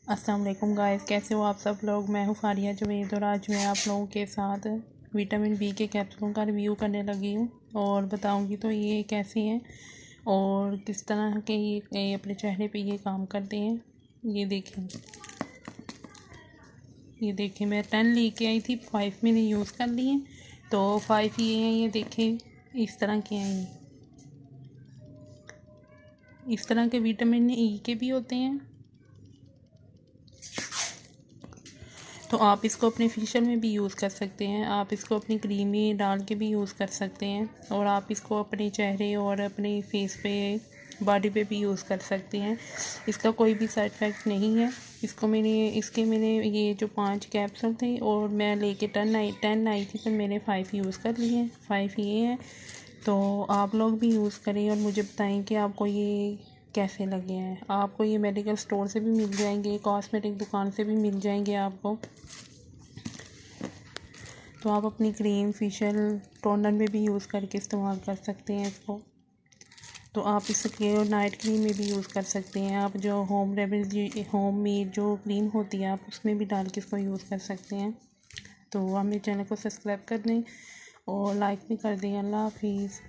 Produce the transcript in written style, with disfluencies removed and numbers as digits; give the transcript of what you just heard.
अस्सलाम वालेकुम गाइस, कैसे हो आप सब लोग। मैं हूँ फारिया जवेद और आज मैं आप लोगों के साथ विटामिन बी के कैप्सूलों का रिव्यू करने लगी हूँ और बताऊँगी तो ये कैसे हैं और किस तरह के ये अपने चेहरे पे ये काम करते हैं। ये देखें मैं 10 लेके आई थी, 5 मैंने यूज़ कर लिए तो 5 ये हैं। ये देखें इस तरह के हैं। ये इस तरह के विटामिन ई के भी होते हैं, तो आप इसको अपने फेशियल में भी यूज़ कर सकते हैं। आप इसको अपनी क्रीम में डाल के भी यूज़ कर सकते हैं और आप इसको अपने चेहरे और अपने फेस पे, बॉडी पे भी यूज़ कर सकते हैं। इसका कोई भी साइड इफ़ेक्ट नहीं है। मैंने ये जो 5 कैप्सूल थे और मैं लेके 10 आई थी, पर मैंने 5 यूज़ कर लिए हैं। 5 ये हैं, तो आप लोग भी यूज़ करें और मुझे बताएं कि आपको ये कैसे लगे हैं। आपको ये मेडिकल स्टोर से भी मिल जाएंगे, कॉस्मेटिक दुकान से भी मिल जाएंगे आपको। तो आप अपनी क्रीम, फेशियल, टोनर में भी यूज़ करके इस्तेमाल कर सकते हैं इसको। तो आप इसके और नाइट क्रीम में भी यूज़ कर सकते हैं। आप जो होम मेड जो क्रीम होती है आप उसमें भी डाल के इसको यूज़ कर सकते हैं। तो आप मेरे चैनल को सब्सक्राइब कर दें और लाइक भी कर दें। अल्लाह हाफिज़।